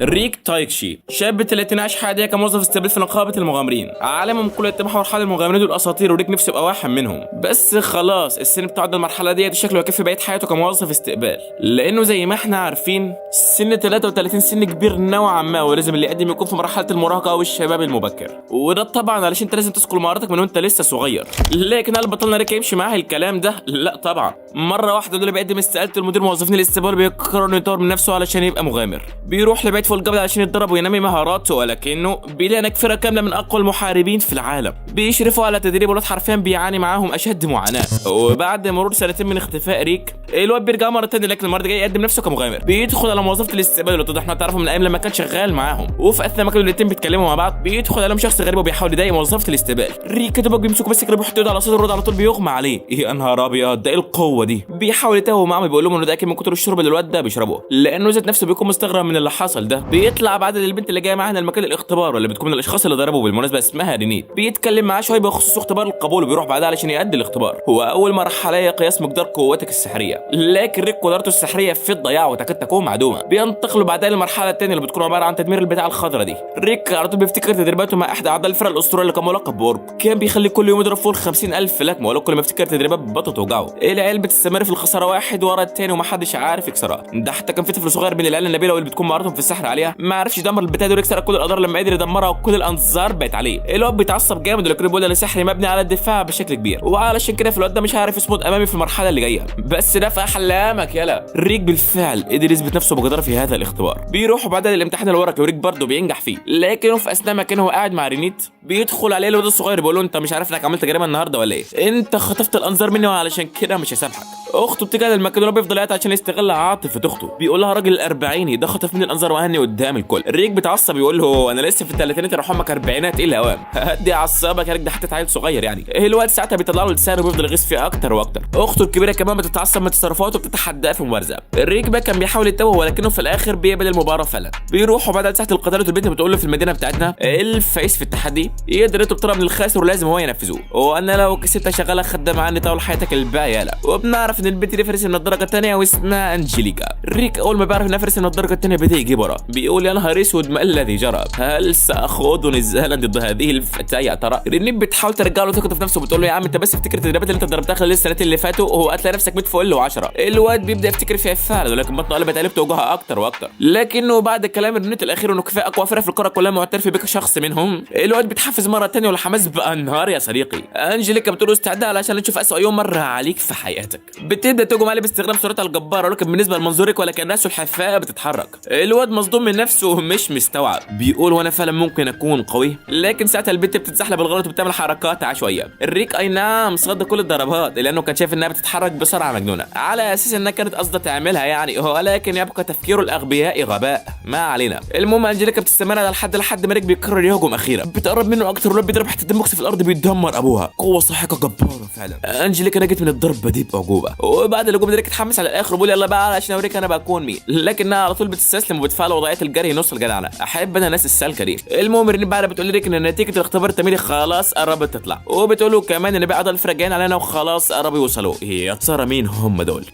ريك تايكشي شاب 30 عاش حياته كموظف استقبال في نقابه المغامرين، عالم من كل الطموح ورحال المغامرين والاساطير، وريك نفسه يبقى واحد منهم. بس خلاص السن بتاعه ده المرحله ديت شكله يكفي بقيه حياته كموظف استقبال، لانه زي ما احنا عارفين سن 33 سن كبير نوعا ما، ولازم اللي يقدم يكون في مرحله المراهقه او الشباب المبكر، وده طبعا علشان انت لازم تسكل مهاراتك من وانت لسه صغير. لكن هل بطلنا ريك يمشي معاه الكلام ده؟ لا طبعا. مره واحده دول بيقدم استقالته المدير موظفين الاستقبال بيقرر انه يطور من نفسه علشان يبقى مغامر، بيروح لبعيد فوق الجبل علشان يتدرب وينمي مهاراته، ولكنه بيلاقي هناك فرقه كامله من اقوى المحاربين في العالم بيشرفوا على تدريب الواد، حرفيا بيعاني معاهم اشد معاناه. وبعد مرور سنتين من اختفاء ريك الواد بيرجع مره ثانيه، لكن المره جاي يقدم نفسه كمغامر، بيدخل على موظفه الاستقبال اللي احنا تعرفه من الايام لما كان شغال معاهم، وفي اثناء ما كانوا الاثنين بيتكلموا مع بعض بيدخل عليهم شخص غريب وبيحاول يضايق موظفه الاستقبال. ريك كده بيمسكه بس كده بيحط ايده على صدره، الواد على طول بيغمى عليه. يا نهار ابيض، ده ايه القوه دي؟ بيحاول يتوه معاهم، بيقول لهم انه ده اكيد من كتر الشرب اللي الواد ده بيشربه، لانه ذات نفسه بيكون مستغرب من اللي حصل ده. بيطلع بعد البنت اللي جايه معانا المكان الاختبار، واللي بتكون من الاشخاص اللي ضربوا بالمناسبه اسمها رينيت، بيتكلم معاه شويه بخصوص اختبار القبول، وبيروح بعدها علشان يؤدي الاختبار. هو اول مرحله هي قياس مقدار قوتك السحريه، لكن ريك قدرته السحريه في الضياع وتكاد تكون معدومه. بينتقلوا بعدها للمرحله الثانيه اللي بتكون عباره عن تدمير البتاعه الخضراء دي. ريك على طول بيفتكر تدريباته مع احدى اعضاء الفرقه الاسطوريه اللي كان ملقب بورب، كان بيخلي كل يوم يضرب فوق 50,000 لكمه، ولو كل ما يفتكر تدريبات بطه توجعه. العيال بتستمر في الخساره واحد ورا الثاني ومحدش عارف يكسرها. ده حتى كان في طفل صغير من العيال النبيله واللي بتكون مهارتهم في السحر عليها ما عرفش يدمر البتاعه دي ويكسر كل الاضرار، لما قدر يدمرها وكل الانظار بقت عليه. الواد بيتعصب جامد، ولكن بيقول ان السحر مبني على الدفاع بشكل كبير، وعلشان كده في الواد ده مش عارف يصمد امامي في المرحله اللي جايه. بس ده في احلامك يلا. ريك بالفعل قدر يثبت نفسه بجداره في هذا الاختبار. بيروحوا بعدها للامتحان الورقي وريك برضه بينجح فيه، لكنه في اثناء ما كان هو قاعد مع رينيت بيدخل عليه الواد الصغير بيقول له انت مش عارف انك عملت جريمه النهارده ولا ايه؟ انت خطفت الانظار مني وعلشان كده مش هسامحك. اخته بتيجي على المكان اللي بيفضل قاعد عشان يستغل عاطفه اخته، بيقول لها راجل الاربعيني ده خطف مني الانظار وهني قدام الكل. ريك بيتعصب يقول له انا لسه في الثلاثينات يروح امك اربعينات ايه الاوام؟ هدي اعصابك يا ريك، ده حتى عيل صغير يعني. الواد ساعتها بيطلع له لسانه وبيفضل يغيظ فيه اكتر واكتر. اخته الكبيره كمان بتتعصب من تصرفاته وبتتحداه في مبارزه. ريك بقى كان بيحاول يتوه، ولكنه في الاخر بيقبل المباراه فعلا. بيروحوا بعد ساعه القتال والبنت بتقول له في المدينه بتاعتنا الفايز في التحدي يقدر يطلب طلب من الخاسر ولازم هو ينفذه، وانا لو كسبت شغاله خدامه عني طول حياتك الباقيه يلا. وبنعرف ان البنت دي فارس من الدرجه الثانيه واسمها انجليكا. ريك اول ما بيعرف انها فارس من الدرجه الثانيه بدا يجيب ورا، بيقول يا نهار اسود ما الذي جرى؟ هل ساخوض نزالا ضد هذه الفتاه يا ترى؟ رينيت بتحاول ترجع له ثقته في نفسه، بتقول له يا عم انت بس افتكر التدريبات اللي انت ضربتها خلال السنتين اللي فاتوا وهتلاقي نفسك 100 فوق و10. الواد بيبدا يفتكر فيها فعلا، ولكن بطنه قلبت عليه بتوجعها اكتر واكتر. لكنه بعد كلام رينيت الاخير انه كفايه اقوى فرقه في القاره كلها معترف بك شخص منهم، الواد بيتحفز مره ثانيه والحماس بقى انهار يا صديقي. انجليكا بتقول له استعد علشان نشوف اسوء يوم مر عليك في حياتك. بتبدا تهجم عليه باستخدام صورتها الجباره، ولكن بالنسبه لمنظورك ولا كان راسه الحفاء بتتحرك. الواد مصدوم من نفسه ومش مستوعب، بيقول وانا فعلا ممكن اكون قوي، لكن ساعتها البنت بتتزحلق بالغلط وبتعمل حركات عشوائيه. الريك اي نعم صد كل الضربات لانه كان شايف انها بتتحرك بسرعه مجنونه على اساس انها كانت قصدها تعملها يعني، ولكن يبقى تفكيره الاغبياء غباء. ما علينا. المهم انجليكا بتستمر على لحد ما ريك بيقرر يهجم اخيرا، بتقرب منه اكتر والواد بيضرب حته دموكس في الارض بيدمر ابوها. قوه ساحقه جباره فعلا. انجليكا نجت من الضربه دي باعجوبه، وبعد الهجوم ده ريك اتحمس على الاخر وبيقول يلا بقى عشان اوريك انا بكون مين، لكنها على طول بتستسلم وبتفعل وضعيه الجري نص الجدعنه. احب انا ناس السالكه دي. المهم رينيت بعد بتقول لي ان نتيجه الاختبار التمهيدي خلاص قربت تطلع، وبتقول له كمان ان بقى عضل الفرق جايين علينا وخلاص قربوا يوصلوا. يا ترى مين هم دول؟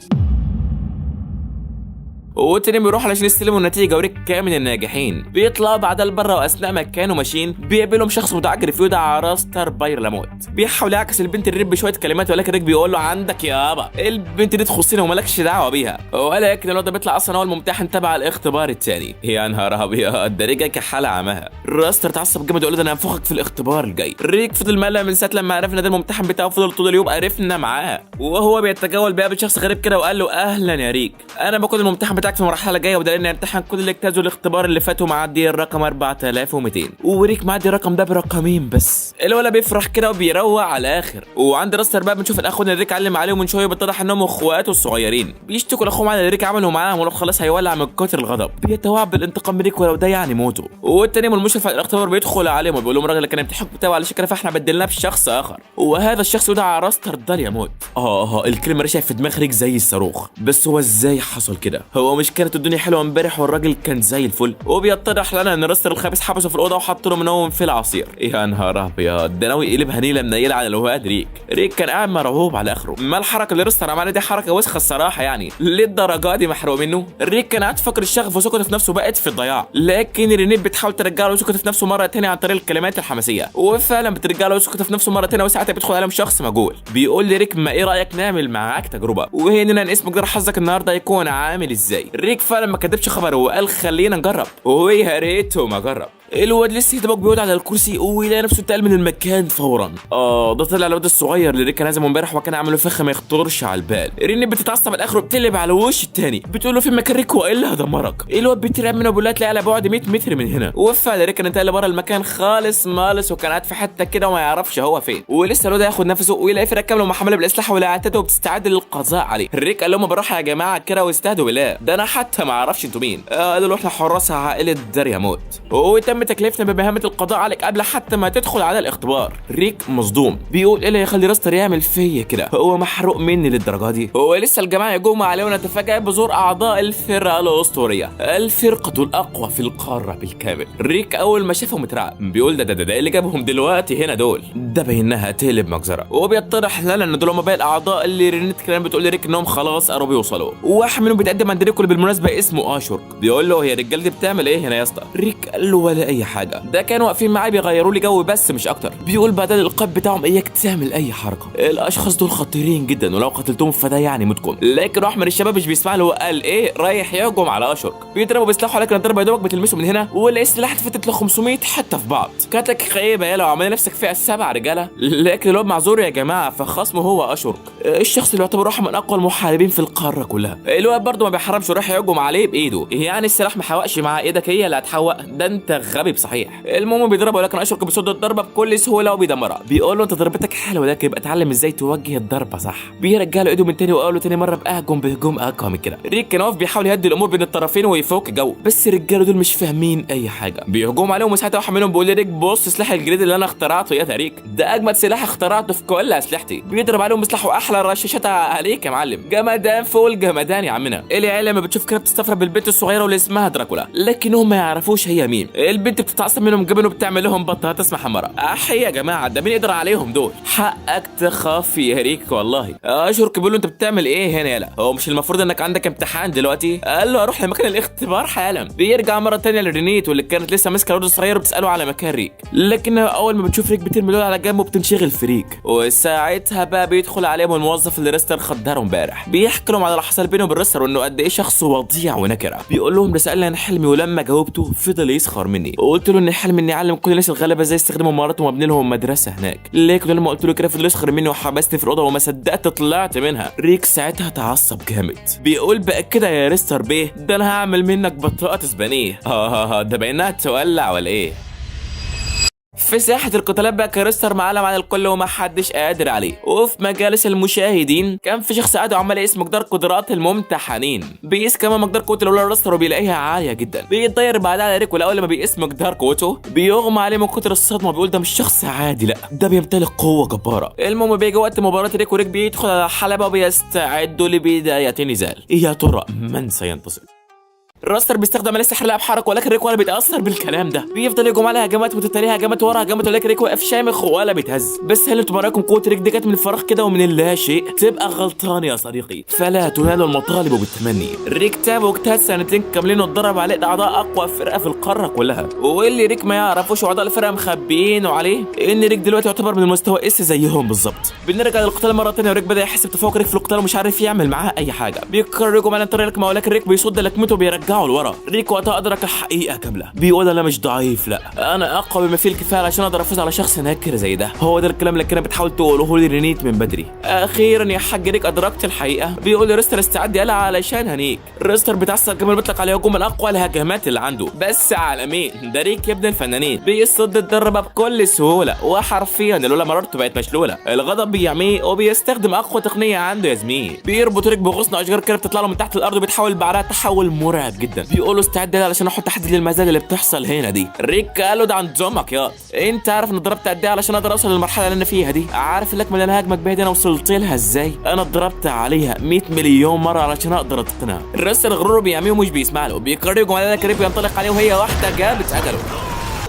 والتاني بيروح علشان يستلموا النتيجه، وريك كامل الناجحين بيطلعوا بعد البره، واثناء ما كانوا ماشيين بيقابلهم شخص متعجرف يدعى راستر بايرلاموت، بيحاول يعكس البنت الريب بشويه كلمات، ولكن ريك بيقول له عندك يابا البنت دي تخصني ومالكش دعوه بيها. ولكن الواد بيطلع اصلا هو الممتحن تبع الاختبار الثاني. يا نهار ابيض، ده ريك كحاله عماها. راستر اتعصب جامد وقال له انا هنفخك في الاختبار الجاي. ريك فضل مقلق من ساعه لما عرفنا ده الممتحن بتاعه، فضل طول اليوم قرفنا معاه، وهو بيتجول بقى شخص غريب كده وقال له اهلا يا ريك، انا بكون الممتحن بتاعك في المرحله الجايه، وده لان امتحان كل اللي اجتازوا الاختبار اللي فاتوا معدي الرقم 4200، وريك معدي الرقم ده برقمين بس. الولا بيفرح كده وبيروق على الاخر. وعند راستر بقى بنشوف الاخوان اللي ريك علم عليهم من شويه، بيتضح انهم اخواته الصغيرين بيشتكوا لاخوهم على اللي ريك عمله معاهم، ولو خلاص هيولع من كتر الغضب بيتوعد بالانتقام من ريك ولو ده يعني موته. والتاني من المشرف على الاختبار بيدخل عليهم وبيقول لهم الراجل اللي كان امتحان بتاعه على شكل فاحنا بدلناه بشخص اخر، وهذا الشخص يدعى راستر داليا موت. الكلمه رشقت في دماغ ريك زي الصاروخ، بس هو ازاي حصل كده؟ هو مش كانت الدنيا حلوه امبارح والراجل كان زي الفل. وبيتضح لنا ان رستر الخبيث حبسه في الاوضه وحط له منوم في العصير. يا نهار ابيض، ده ناوي يقلبها نيله منيله على الواد ريك كان قاعد مرعوب على اخره. ما الحركه اللي رستر عملها دي حركه وسخه الصراحه، يعني للدرجه دي محروق منه؟ ريك كان قاعد فاكر الشغف وثقته في نفسه بقت في الضياع، لكن رينيت بتحاول ترجع له ثقته في نفسه مره ثانيه عن طريق الكلمات الحماسيه، وفعلا بترجع له ثقته في نفسه مره ثانيه. وساعتها بيدخل عليهم شخص مجهول بيقول لريك ما ايه رايك نعمل معاك تجربه، وهنا نقيس مقدار حظك النهارده هيكون عامل ازاي. ريك فعلا ما كدبش خبره وقال خلينا نجرب، ويا ريته ما جرب. الواد لسه يتبقى بيقعد على الكرسي ويلاقي نفسه اتقل من المكان فورا. ده طلع الواد الصغير اللي ريك كان عازمه امبارح وكان عامله فخ ما يخطرش على البال. رينيت بتتعصب الاخر وبتقلب على وش التاني بتقول له في مكان ريك والا هدمرك. الواد بيترعب منه بيقول لها تلاقي على بعد 100 متر من هنا. وفعلا ريك كان انتقل بره المكان خالص مالص وكان قاعد في حته كده وما يعرفش هو فين. ولسه الواد هياخد نفسه ويلاقي فرقه كامله محمله بالاسلحه والعتاده وبتستعد للقضاء عليه. ريك قال لهم بالراحه يا جماعه كده واستهدوا بالله، ده انا حتى ما اعرفش انتوا مين. قالوا له احنا حراس عائله دارياموت وتم تكليفنا بمهمه القضاء عليك قبل حتى ما تدخل على الاختبار. ريك مصدوم بيقول ايه اللي يخلي راستر يعمل فيا كده، هو محروق مني للدرجه دي؟ هو لسه الجماعه يجوا عليه ونتفاجئ بظهور اعضاء الفرقه الاسطوريه، الفرقه الاقوى في القاره بالكامل. ريك اول ما شافهم اترعب بيقول ده اللي جابهم دلوقتي هنا دول، ده بينها تقلب مجزره. وبيتضح لنا ان دول هم باقي الاعضاء اللي رينيت كان بتقول لريك انهم خلاص قربوا يوصلوا. واحد منهم بيتقدم عند ريك اللي بالمناسبه اسمه اشورك بيقول له هي الرجاله دي بتعمل ايه هنا يا اسطى؟ ريك قال له ولا اي حاجه، ده كانوا واقفين معايا بيغيروا لي جو بس مش اكتر. بيقول بدل القائد بتاعهم اياك تعمل اي حركه، الاشخاص دول خطيرين جدا ولو قتلتهم فده يعني موتكم. لكن واحد من الشباب مش بيسمع له وقال ايه رايح يهجم على اشورك. بيضربوا بسلاحه لكن الضربه يا دوبك بتلمسه من هنا ولا السلاح اتفتت ل 500 حته في بعض. كاتك خيبه يا لو عمل نفسك فيها السبع رجاله. لكن الواد معذور يا جماعه، فخصمه هو اشورك الشخص اللي يعتبر واحد من اقوى المحاربين في القاره كلها. الواد برضه ما بيحرمش وراح يهجم عليه بايده، يعني السلاح ما حوقش مع ايدك هي اللي هتحوق، ده انت غبي بصحيح. المهم بيضربه لكن اشورك بيصد الضربه بكل سهوله وبيدمرها. بيقول له انت ضربتك حلوه لكن يبقى اتعلم ازاي توجه الضربه صح. بيرجع له ايده من تاني وقال له تاني مره باهجم بهجوم اقوى من كده. ريك كان واقف بيحاول يهدي الامور بين الطرفين ويفك جو، بس الرجاله دول مش فاهمين اي حاجه بيهجموا عليهم. وساعتها واحد منهم بيقول لريك بص سلاح الجريد اللي انا اخترعته يا ريك، ده اجمد سلاح اخترعته في كل اسلحتي. بيضرب عليهم بسلاحه احلى رشاشات عليك يا معلم، جمدان فوق الجمدان يا عمنا. العيله لما بتشوف كده بتستفرد بالبنت الصغيره واللي اسمها دراكولا، لكنهم ما يعرفوش هي مين. البنت بتتعصب منهم جبن وبتعمل لهم بطاطا اسمها حمراء. احي يا جماعه، ده مين يقدر عليهم دول؟ حقك تخاف يا ريك والله. اشورك بيقول له انت بتعمل ايه هنا يالا؟ هو مش المفروض انك عندك امتحان دلوقتي؟ قال له اروح لمكان الاختبار حالا. بيرجع مره ثانيه لرينيت واللي كانت لسه ماسكه الواد الصغير وبتساله على مكان ريك، لكن اول ما بتشوف ريك بترمي له على جنب وبتنشغل في ريك. وساعتها بقى بيدخل عليهم الموظف اللي ريستر خدره امبارح، بيحكي لهم على اللي حصل بينه وبين ريستر وانه قد ايه شخص وضيع ونكره. بيقول لهم ده سالني عن حلمي ولما جاوبته فضل يسخر مني، وقلت له ان حلمي اني اعلم كل الناس الغلابه ازاي يستخدموا مهاراتهم وابني لهم مدرسه هناك. لكن لما قلت له كده فضل يسخر مني وحبسني في الاوضه وما صدقت طلعت منها. ريك ساعتها تعصب جامد بيقول بقى كده يا ريستر بيه، ده انا هعمل منك بطاقه اسبانيه. ده بينها تولع ولا ايه؟ في ساحة القتالات بقى كريستر معلم على الكل وما حدش قادر عليه. وفي مجالس المشاهدين كان في شخص قاعد عمال يقيس مقدار قدرات الممتحنين، بيقيس كمان مقدار قوة الولد ريستر وبيلاقيها عالية جدا. بيتضير بعدها على ريك، والاول لما بيقيس مقدار قوته بيغمى عليه من كتر الصدمة، بيقول ده مش شخص عادي، لا ده بيمتلك قوة جبارة. المهم بيجي وقت مباراة ريك وريك بيدخل على الحلبة وبيستعدوا لبداية نزال. يا ترى من سينتصر؟ راستر بيستخدم السحر لا بحركه، ولكن ريك ولا بيتاثر بالكلام ده. بيفضل يهجم عليها هجمات متتاليه، هجمات ورا هجمات، ولكن ريك واقف شامخ ولا بيتهز. بس هل انتوا برايكم قوه ريك دي جت من الفراغ كده ومن اللا شيء؟ تبقى غلطان يا صديقي، فلا تنال المطالب بالتمني. ريك تاب واجتهد سنتين كاملين واتدرب عليه اعضاء اقوى فرقه في القاره كلها، واللي ريك ما يعرفوش اعضاء الفرقه مخبيينه عليه ان ريك دلوقتي يعتبر من المستوى اس زيهم بالظبط. بنرجع للقتال مره ثانيه وريك بدا يحس بتفوق ريك في القتال ومش عارف يعمل معاه اي حاجه. بيكرر يهجم على طريق لكمه، ولكن ريك بيصد لكمته وبيرجعه لورا. ريك وقتها ادرك الحقيقه كامله، بيقول انا مش ضعيف، لا انا اقوى بما فيه الكفايه عشان اقدر افوز على شخص ناكر زي ده. هو ده الكلام اللي كانت بتحاول تقوله لي رينيت من بدري. اخيرا يا حاج ريك ادركت الحقيقه. بيقول ريستر استعد يلا علشان هنيك. ريستر بتعصب كمان بيطلق عليه هجوم من اقوى الهجمات اللي عنده، بس على مين؟ ده ريك يا ابن الفنانين. بيصد الضربه بكل سهوله، وحرفيا اللولا مرارته بقت مشلوله. الغضب بيعميه وبيستخدم اقوى تقنيه عنده يا زميل. بيربط ريك بغصن اشجار كده بتطلع له من تحت الارض وبتحول بعدها تحول مرعب جدا. بيقول له استعد علشان احط تحدي للمزاج اللي بتحصل هنا دي. ريك قال له ده عند امك يا انت عارف ان ضربت قد ايه علشان اقدر اوصل للمرحله اللي انا فيها دي؟ عارف اللكمه اللي انا هاجمك بيها دي انا وصلت لها ازاي؟ انا ضربت عليها 100 مليون مره علشان اقدر اتقنها. الرسل غروره بيعميه ومش بيسمع له، بيقرر يجوا على كريب ينطلق عليه وهي واحده جابت اجله.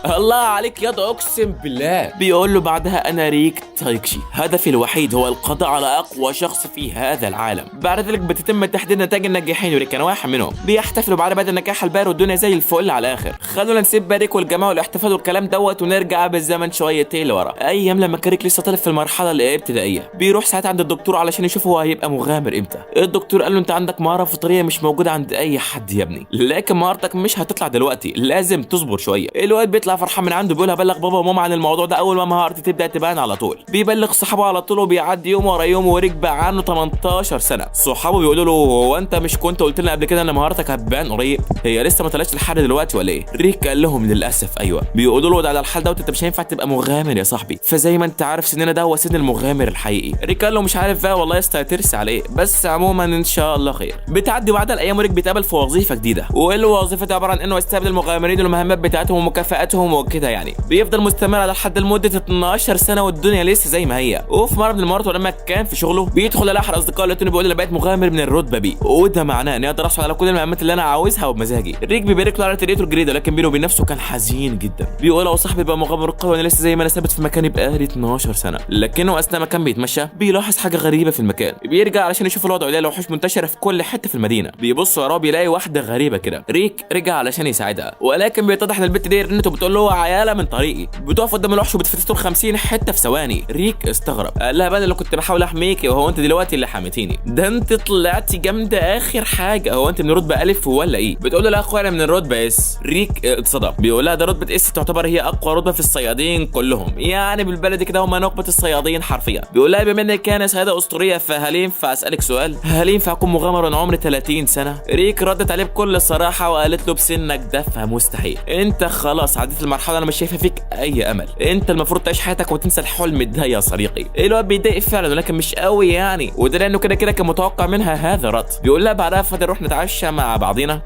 الله عليك ياض اقسم بالله. بيقول له بعدها انا ريك تايكشي، هدفي الوحيد هو القضاء على اقوى شخص في هذا العالم. بعد ذلك بتتم تحديد نتائج الناجحين وريك كان واحد منهم. بيحتفلوا بعد النجاح البارد والدنيا زي الفل على الاخر. خلونا نسيب باريك والجماعه والاحتفال والكلام دوت ونرجع بالزمن شويتين لورا، ايام لما كاريك لسه طالب في المرحله الابتدائيه. بيروح ساعتها عند الدكتور علشان يشوف هو هيبقى مغامر امتى. الدكتور قال له انت عندك مهاره فطريه مش موجوده عند اي حد يا ابني، لكن مهارتك مش هتطلع دلوقتي، لازم تصبر شويه. الواد بيطلع فرحان من عنده بيقول هبلغ بابا وماما عن الموضوع ده اول ما مهارتي تبدا تبان على طول. بيبلغ صحابه على طول وبيعدي يوم ورا يوم وريك بقى عنه 18 سنه. صحابه بيقولوا له هو انت مش كنت قلت لنا قبل كده ان مهارتك هتبان قريب؟ هي لسه ما طلعتش لحد دلوقتي ولا ايه؟ ريك قال لهم للاسف ايوه. بيقولوا له ده على الحال دوت انت مش هينفع تبقى مغامر يا صاحبي، فزي ما انت عارف سننا ده هو سن المغامر الحقيقي. ريك قال له مش عارف بقى والله يا اسطى هترسي على ايه، بس عموما ان شاء الله خير. بتعدي بعد الايام وريك بيتقابل في وظيفه جديده، والوظيفه دي عباره عن انه يستقبل المغامرين والمهمات بتاعتهم ومكافآتهم وكده يعني. بيفضل مستمر على لحد لمده 12 سنه والدنيا لسه زي ما هي. وفي مره من المرات ولما كان في شغله بيدخل على احد اصدقائه اللي بيقول انا بقيت مغامر من الرتبه بي، وده معناه اني اقدر احصل على كل المهمات اللي انا عاوزها وبمزاجي. ريك بيبارك له على ترقيته الجديده، لكن بينه وبين نفسه كان حزين جدا. بيقول هو صاحبي بقى مغامر قوي وانا لسه زي ما انا ثابت في مكاني بقالي 12 سنه. لكنه اثناء ما كان بيتمشى بيلاحظ حاجه غريبه في المكان. بيرجع علشان يشوف الوضع، يلاقي الوحوش منتشره في كل حته في المدينه. بيبص وراه بيلاقي واحده غريبه كده. ريك رجع علشان يساعدها، ولكن بيتضح ان البت دي رنته بتقول له عياله من طريقي. بتقف قدام الوحش وبتفتش له 50 حته في ثواني. ريك استغرب، قال لها بقى اللي كنت بحاول احميكي وهو انت دلوقتي اللي حميتيني؟ ده انت طلعتي جامده اخر حاجه، هو انت من رتبه الف ولا ايه؟ بتقول له لا اخويا انا من الرتبه اس. ريك اتصدم، بيقول لها ده رتبه اس تعتبر هي اقوى رتبه في الصيادين كلهم، يعني بالبلدي كده هم نخبه الصيادين حرفيا. بيقول لها بما انك كان سيده اسطوريه فهل ينفع اسالك سؤال؟ هل ينفع اكون مغامر وانا عمري 30 سنه؟ ريك ردت عليه بكل صراحه وقالت له بسنك ده فمستحيل، انت خلاص عديت المرحله انا مش شايفه فيك اي امل، انت المفروض تعيش حياتك وتنسى الحلم ده يا صديقي. الواد بيضايق فعلا ولكن مش قوي يعني، وده لانه كده كده كان متوقع منها هذا الرد. بيقول لها بعدها فاضل نروح نتعشى مع بعضينا.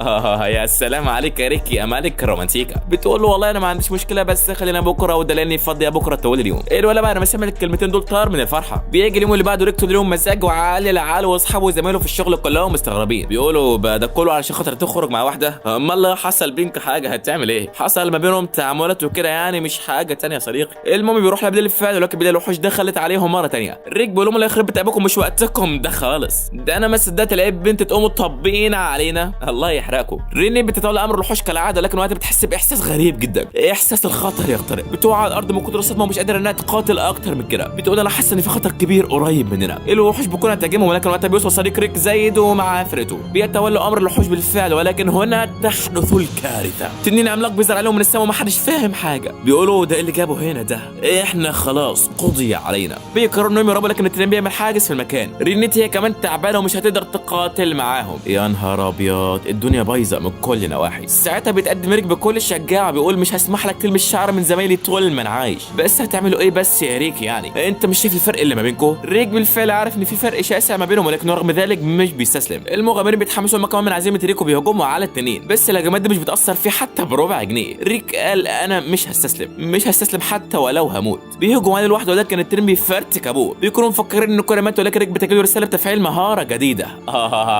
يا سلام عليك يا ريكي امالك رومانتيكا. بتقول له والله انا ما عنديش مشكله بس خلينا بكره، وده لاني فاضيه بكره طول اليوم. الواد بقى انا سامع الكلمتين دول طار من الفرحه. بيجي اليوم اللي بعده ريك طول اليوم مزاج وعالي العال، واصحابه وزمايله في الشغل كلهم مستغربين. بيقولوا ده كله علشان خاطر تخرج مع واحده؟ امال حصل بينك حاجه هتعمل ايه؟ حصل ما بينهم تعاملات وكده يعني مش حاجه ثانيه يا صديقي. المهم بيروح لها بالفعل، ولكن بيلاقي الوحوش دخلت عليهم مره ثانيه. ريك بيقول لهم الله يخرب بيت ابوكم مش وقتكم ده خالص، ده انا ما صدقت لقيت بنت تقوموا طابين علينا الله يحرقكم. ريني بتتولى امر الوحوش كالعاده، لكن وقتها بتحس باحساس غريب جدا، احساس الخطر يقترب. بتقع على الارض من كتر الصدمه ومش قادره انها تقاتل اكتر من كده. بتقول انا حاسه ان في خطر كبير قريب مننا. الوحوش بيكون هتهاجمهم، ولكن وقتها بيوصل صديق ريك زايد ومع فرقته بيتولوا امر الوحوش بالفعل، ولكن هنا تحدث الكارثه. تنين عملاق بيظهر عليهم من السماء ومحدش فاهم حاجه. بيقولوا ده اللي جابه هنا ده، احنا خلاص قضي علينا. بيقرروا انهم يهربوا، لكن التنين بيعمل حاجز في المكان. رينيتي هي كمان تعبانه ومش هتقدر تقاتل معاهم. يا نهار ابيض الدنيا بايظه من كل نواحي. ساعتها بيتقدم ريك بكل الشجاعه بيقول مش هسمح لك تلمس شعر من زمايلي طول ما انا عايش، بس هتعملوا ايه بس يا ريك يعني؟ انت مش شايف الفرق اللي ما بينكم؟ ريك بالفعل عارف ان في فرق شاسع ما بينهم، ولكن رغم ذلك مش بيستسلم. المغامرين بيتحمسوا هم كمان من عزيمه ريك وبيهجموا على التنين، بس الهجمات دي مش بتاثر فيه حتى بربع جنيه. ريك قال انا مش هستسلم حتى ولو هموت. بيهجموا عليه لوحده، ولكن التنين بيفرتك ابوه. بيكونوا مفكرين انه كل مات، ولكن ريك بتجيله رساله بتفعيل مهاره جديده.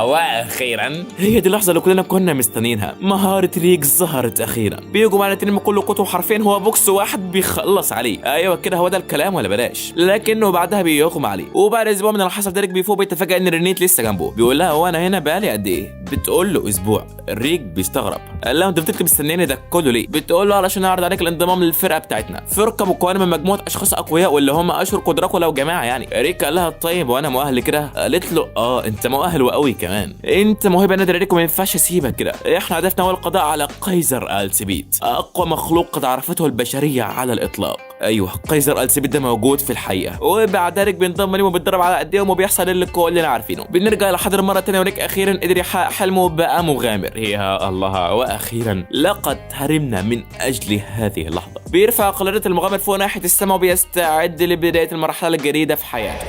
واخيرا هي دي اللحظه اللي كلنا كنا مستنيينها، مهاره ريك ظهرت اخيرا. بيهجم على التنين بكل قوته وحرفيا هو بوكس واحد بيخلص عليه. ايوه كده هو ده الكلام ولا بلاش؟ لكنه بعدها بيغمى عليه، وبعد اسبوع من اللي حصل ده ريك بيفوق بيتفاجئ ان رينيت لسه جنبه. بيقول لها هو انا هنا بقالي قد ايه؟ بتقول له اسبوع. ريك بيستغرب، قال لها انت بتكتب مستنيني ده كله ليه؟ بتقول له علشان اعرض عليك الانضمام للفرقه بتاعتنا، فرقه مكونه من مجموعه اشخاص اقوياء واللي هم اشهر قدرات ولو جماعه يعني. ريك قال لها طيب وانا مؤهل كده؟ قالت له انت مؤهل وقوي كمان، انت موهبه نادره ريك وما ينفعش اسيبك كده. احنا هدفنا هو القضاء على قيصر السبيت، اقوى مخلوق قد عرفته البشريه على الاطلاق. ايوه قيصر السبيت ده موجود في الحقيقه. وبعد ذلك بينضم ليهم وبيتدرب على ايديهم وبيحصل اللي كلنا عارفينه. بنرجع لحضر مره ثانيه وريك اخيرا قدر يحقق حلمه وبقى مغامر. يا الله، واخيرا لقد هرمنا من اجل هذه اللحظه. بيرفع قلادة المغامر فوق ناحيه السماء وبيستعد لبدايه المرحله الجديده في حياته.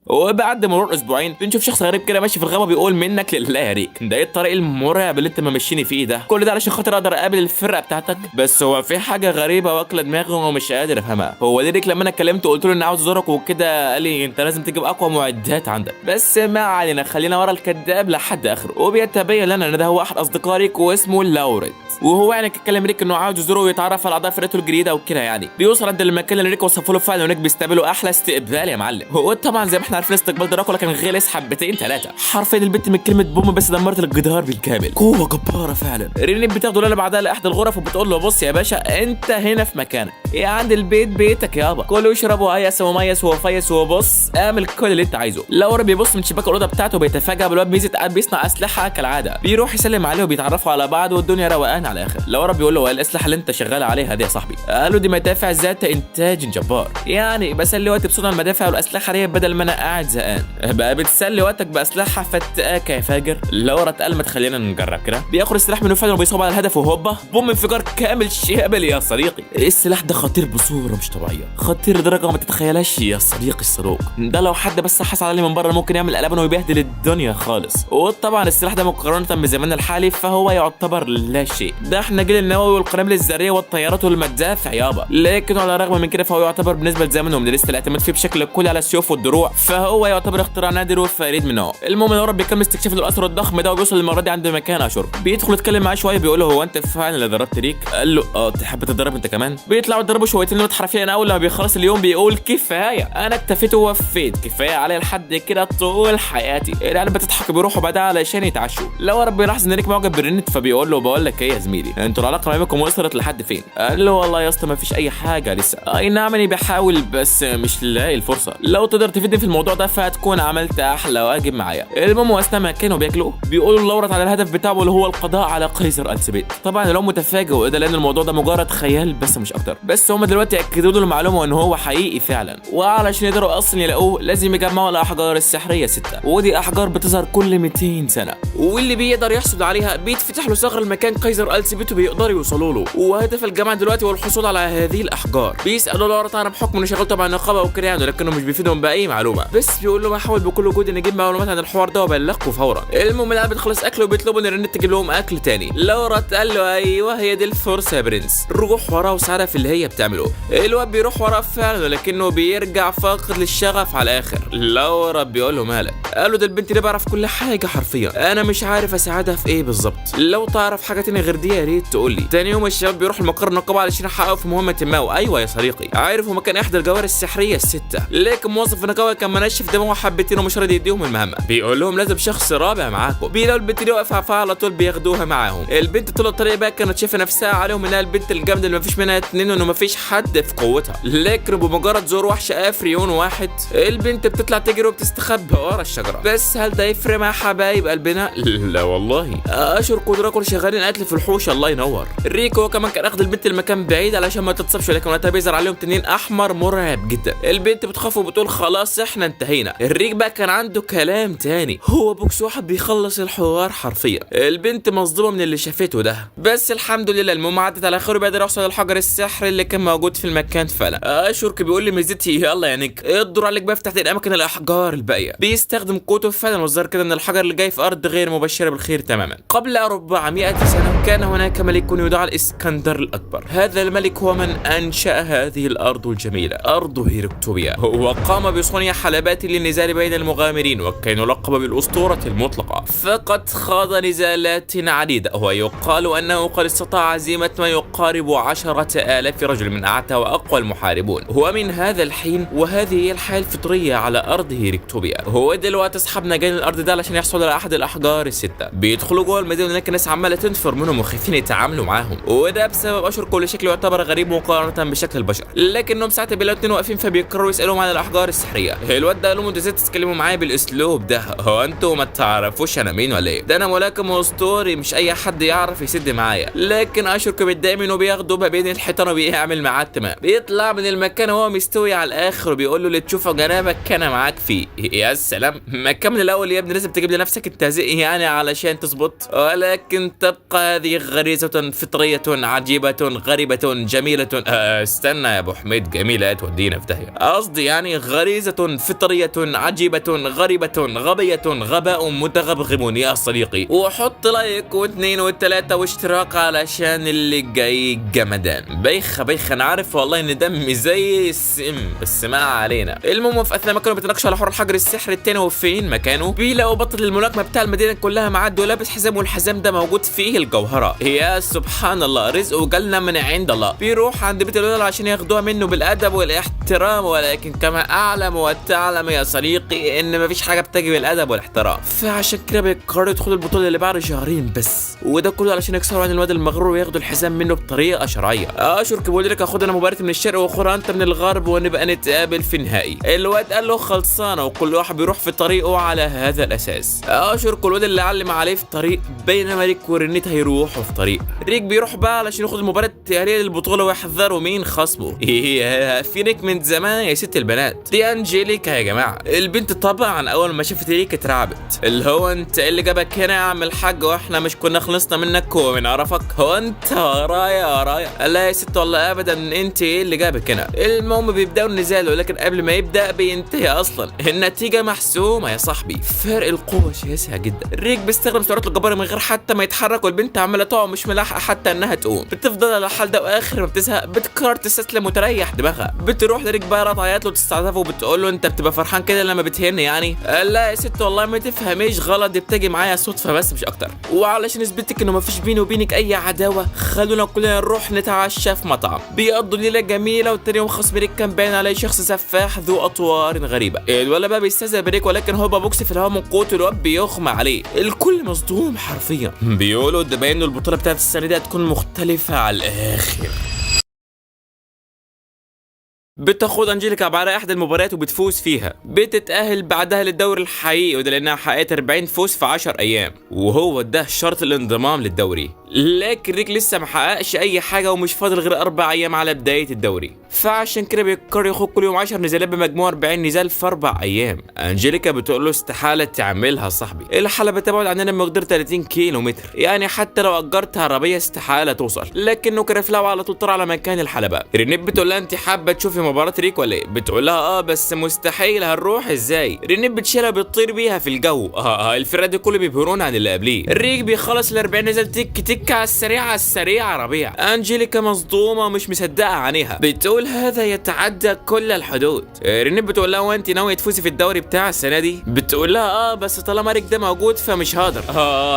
وبعد مرور اسبوعين بنشوف شخص غريب كده ماشي في الغابه بيقول منك لله يا ريك، ده ايه الطريق المرعب اللي انت ممشيني فيه ده؟ كل ده علشان خاطر اقدر اقابل الفرقه بتاعتك؟ بس هو في حاجه غريبه واكله دماغي ومش قادر افهمها. هو ليه ريك لما انا كلمته قلت له اني عاوز ازورك وكده قال لي انت لازم تجيب اقوى معدات عندك؟ بس ما علينا، خلينا ورا الكذاب لحد اخره. وبيتبين لنا ان ده هو احد اصدقاء ريك واسمه لاوريت، وهو يعني كلم ريك انه عاوز يزوره ويتعرف على اعضاء فرقته الجديده وكده. يعني بيوصل عند المكان اللي ريك وصفه له فعلا، وهناك بيستقبلوا احلى استقبال يا معلم. هو طبعا زي ما احنا عارفين استقبال دراكولا كان غلس حبتين ثلاثه، حرفيا البنت من كلمه بوم بس دمرت الجدار بالكامل. قوه جباره فعلا. رينين بتاخده ليله بعدها لاحد الغرف وبتقول له بص يا باشا انت هنا في مكانك، يا عند البيت بيتك يابا، كل واشرب وهيس وميس وفيس وبص اعمل كل اللي انت عايزه. لورا بيبص من شباك الاوضه بتاعته وبيتفاجئ بالواد ميزت قاعد بيصنع اسلحه كالعاده. بيروح يسلم عليه وبيتعرفوا على بعض والدنيا روقان على الاخر. لورا بيقول له ايه الاسلحه اللي انت شغال عليها دي يا صاحبي؟ قال له دي مدافع ذات انتاج جبار، يعني بسلي وقتي بصنع المدافع والاسلحه دي بدل ما انا قاعد زهقان. بقى بتسلي وقتك باسلحه فتاكه يا فاجر؟ لورا اتقال ما تخلينا نجرب كده. بياخد السلاح منه فعلا وبيصوب على الهدف وهوبا بوم انفجار كامل شامل يا صديقي. السلاح ده خطير بصوره مش طبيعيه، خطير لدرجه ما تتخيلهاش يا صديقي الصاروخ ده. لو حد بس حس عليه من بره ممكن يعمل قلبان ويبهدل الدنيا خالص. وطبعا السلاح ده مقارنه بزماننا الحالي فهو يعتبر لا شيء، ده احنا جيل النووي والقنابل الذريه والطيارات والمدافع يابا. لكن على الرغم من كده فهو يعتبر بالنسبه لزمنهم لسه الاعتماد فيه بشكل كلي على السيوف والدروع، فهو يعتبر اختراع نادر وفريد من نوعه. المهم لورا بيكمل استكشاف الاسر الضخم ده وبيوصل المره دي عند مكان اشور. بيدخل يتكلم معاه شويه بيقول له هو انت فعلا اللي ضربت ريك؟ قال له اه تحب تتدرب انت كمان؟ بيطلعوا يضربوا شويتين متحرفين. اول لما بيخلص اليوم بيقول كفايه انا اكتفيت ووفيت، كفايه علي لحد كده طول حياتي. العيال بتضحك بيروحوا بعدها علشان يتعشوا. لورا بيلاحظ ان ريك معجب برنت فبيقول له بقول لك ايه يا زميلي انتوا العلاقه ما بينكم وصلت لحد فين؟ قال له والله يا اسطى ما فيش اي حاجه لسه، اي نعم اني بحاول بس مش لاقي الفرصه، لو تقدر تفيدني في الموضوع ده فهتكون عملت احلى واجب معايا. المهم واثناء ما كانوا بياكلوا بيقولوا لورا على الهدف بتاعه اللي هو القضاء على قيصر السبيت. طبعا لو متفاجئ وده لان الموضوع ده مجرد خيال بس مش اكتر، بس هم دلوقتي اكدوا له المعلومه ان هو حقيقي فعلا. وعلشان يقدروا اصلا يلاقوه لازم يجمعوا الاحجار السحريه 6، ودي احجار بتظهر كل 200 سنه، واللي بيقدر يحصل عليها بيتفتح له ثغر المكان قيصر السبيت وبيقدروا يوصلوا له. وهدف الجامعه دلوقتي هو الحصول على هذه الاحجار. بيسالوا لورا طبعا بحكم انه شغال طبعا نقابه وكده يعني، لكنه مش بيفيدهم باي معلومه، بس بيقول له بحاول بكل جهد ان اجيب معلومات عن الحوار ده وابلغكم فورا. المهم العيال بتخلص اكل وبيطلبوا ان رنت تجيب لهم اكل تاني. لورا قال له ايوه هي دي الفرصه يا برنس، روح وراه وساعدها في اللي هي بتعمله. الواد بيروح وراه فعلا لكنه بيرجع فاقد للشغف على الاخر. لورا بيقول له مالك؟ قال له ده البنت دي بعرف كل حاجه حرفيا، انا مش عارف اساعدها في ايه بالظبط، لو تعرف حاجه تانية غير دي يا ريت تقول لي. تاني يوم الشباب بيروح المقر النقابه علشان يحققوا في مهمه ما. وايوه يا صديقي عارفوا مكان احدى الجواهر السحريه ال6، لكن موظف النقابه كان منشف دماغه حبتين ومش راضي يديهم المهمه. بيقول لهم لازم شخص رابع معاكم. بيلاقوا البنت دي واقفه على طول بياخدوها معاهم. البنت طول الطريق بقى كانت شايفه نفسها عليهم انها البنت الجامده اللي مفيش منها اتنين وانه مفيش حد في قوتها، لكن بمجرد زور وحش افريون واحد البنت بتطلع تجري وبتستخبى ورا الشجره. بس هل ده يفرق مع حبايب قلبنا؟ لا والله. اشهر قدراكم شغالين قتل في الحوش الله ينور. ريكو كمان كان اخذ البنت المكان بعيد علشان ما تتصبش، لكن وقتها بيظهر عليهم تنين احمر مرعب جدا. البنت بتخاف وبتقول خلاص احنا انتهينا. الريك بقى كان عنده كلام تاني، هو بوكس واحد بيخلص الحوار حرفيا. البنت مصدومه من اللي شافته ده، بس الحمد لله المهم عدت على خير وبقدر يوصل للحجر السحري اللي كان موجود في المكان فعلا. اشورك بيقول لي ميزتي يلا يا نيك الدور عليك بقى في تحت الاماكن الاحجار الباقيه. بيستخدم قوته فعلا والظاهر كده ان الحجر اللي جاي في ارض غير مبشره بالخير تماما. قبل 400 سنه كان هناك ملك يدعى الاسكندر الاكبر. هذا الملك هو من انشا هذه الارض الجميله ارض هيركتوبيا، وقام بصنع حلبات للنزال بين المغامرين وكان يلقب بالاسطوره المطلقه. فقد خاض نزالات عديده ويقال انه قد استطاع هزيمه ما يقارب 10,000 رجل من اعتى واقوى المحاربون. ومن هذا الحين وهذه هي الحياه الفطريه على ارض هيركتوبيا. هو دلوقتي اصحابنا جايين الارض ده علشان يحصلوا على احد الاحجار ال6. بيدخلوا جوه المدينه هناك ناس عماله تنفر منهم وخايفين يتعاملوا معاهم، وده بسبب اشهر كل شكل يعتبر غريب مقارنه بشكل البشر، لكنهم ساعات بيلاقوا اتنين واقفين فبيقرروا يسالوهم عن الاحجار السحريه. الواد ده قال لهم انتوا ازاي تتكلموا معايا بالاسلوب ده؟ هو انتوا ما تعرفوش انا مين ولا ايه؟ ده انا ملاكم اسطوري مش اي حد يعرف يسد معايا. لكن اشرك بيتضايق منه وبياخده ما بين الحيطان وبيعمل معاه تمام. بيطلع من المكان وهو مستوي على الاخر وبيقول له اللي تشوفه جنابك كان معاك فيه. يا سلام ما كمل الاول يا ابني، لازم تجيب لنفسك التهزيء يعني علشان تظبط. ولكن تبقى هذه غريزه فطريه عجيبه غريبه جميله. استنى يا ابو حميد، جميله تودينا في داهيه. قصدي يعني غريزه فطرية عجيبة غريبة غبية غباء متغبغب يا صديقي. وحط لايك واثنين وثلاثة واشتراك علشان اللي جاي جمدان. بيخ انا عارف والله ان دمي زي السم بس ما علينا. المهم في اثناء ما كانوا بيتناقشوا على حوار الحجر السحر التاني وفين مكانه، بيلاقوا بطل الملاكمة بتاع المدينة كلها معدي ولابس حزام، والحزام ده موجود فيه الجوهرة. يا سبحان الله، رزقه جالنا من عند الله. بيروح عند بيت الولد عشان ياخدوها منه بالادب والاحترام، ولكن كما اعلم وتعلم يا صديقي ان مفيش حاجه بتجي بالادب والاحترام، فعشان كده بيقرروا يدخلوا البطوله اللي بعد شهرين بس، وده كله علشان يكسروا عن الواد المغرور وياخدوا الحزام منه بطريقه شرعيه. اشكر بيقول لك اخد انا مباراه من الشرق واخدها انت من الغرب ونبقى نتقابل في النهائي. الواد قال له خلصانه، وكل واحد بيروح في طريقه على هذا الاساس. اشكر الواد اللي علم عليه في طريق، بينما ريك ورنيت هيروحوا في طريق. ريك بيروح بقى علشان ياخد المباراه التأهيلية للبطوله ويحذروا مين خصمه. في ريك من زمان يا ست البنات، دي انجيليكا يا جماعه. البنت طبعا اول ما شافت ريك اترعبت، اللي هو انت اللي جابك هنا يا عم الحاج، واحنا مش كنا خلصنا منك وبنعرفك؟ هو انت ورايا؟ لا يا ست والله ابدا، انت ايه اللي جابك هنا؟ المهم بيبداوا النزال، ولكن قبل ما يبدا بينتهي اصلا. النتيجه محسومه يا صاحبي، فرق القوه شاسع جدا. ريك بيستخدم سرعته الجبارة من غير حتى ما يتحرك، والبنت عماله تقع مش ملاحقه حتى انها تقوم. بتفضل على الحال ده، واخر ما بتزهق بتقرر تستسلم وتريح دماغها. بتروح لريك بقى تعيط له وتستعطفه وبتقول له انت بتبقى فرحان كده لما بتهني يعني؟ لا يا ست والله ما تفهميش غلط، دي بتجي معايا صدفه بس مش اكتر. وعلشان اثبتك انه ما فيش بيني وبينك اي عداوه، خلونا كلنا نروح نتعشى في مطعم. بيقضوا ليله جميله، والتاني يوم خصم ريك كان باين عليه شخص سفاح ذو اطوار غريبه. الولد بقى بيستهزأ بريك، ولكن هو بوكس في الهواء من قوته، الواد بيغمى عليه. الكل مصدوم حرفيا. بيقولوا ده باين انه البطوله بتاعت السنه دي هتكون مختلفه على الاخر. بتاخد انجيليكا بعد احدى المباريات وبتفوز فيها، بتتأهل بعدها للدوري الحقيقي، وده لانها حققت 40 فوز في 10 ايام، وهو ده شرط الانضمام للدوري. لكن ريك لسه محققش اي حاجه، ومش فاضل غير 4 ايام على بدايه الدوري، فعشان كده بيقرر ياخد كل يوم 10 نزالات بمجموع 40 نزال في 4 ايام. انجيليكا بتقول له استحاله تعملها صاحبي، الحلبه تبعد عننا بمقدار 30 كيلو متر، يعني حتى لو اجرت عربيه استحاله توصل. لكنه كرفلاو على طول طار على مكان الحلبه. رينيت بتقول لها انت حابه تشوفي مباراه ريك ولا ايه؟ بتقول لها بس مستحيل، هنروح ازاي؟ رينيت بتشيلها بتطير بيها في الجو. الفرقه دي كله بيبهرون عن اللي قبليه. ريك بيخلص ال 40 نزال تك تك على السريع ربيع. انجيليكا مصدومه ومش مصدقه عينيها، بتقول هذا يتعدى كل الحدود. رينيت بتقول لها وانت ناويه تفوزي في الدوري بتاع السنه دي؟ بتقول لها بس طالما ريك ده موجود فمش هقدر.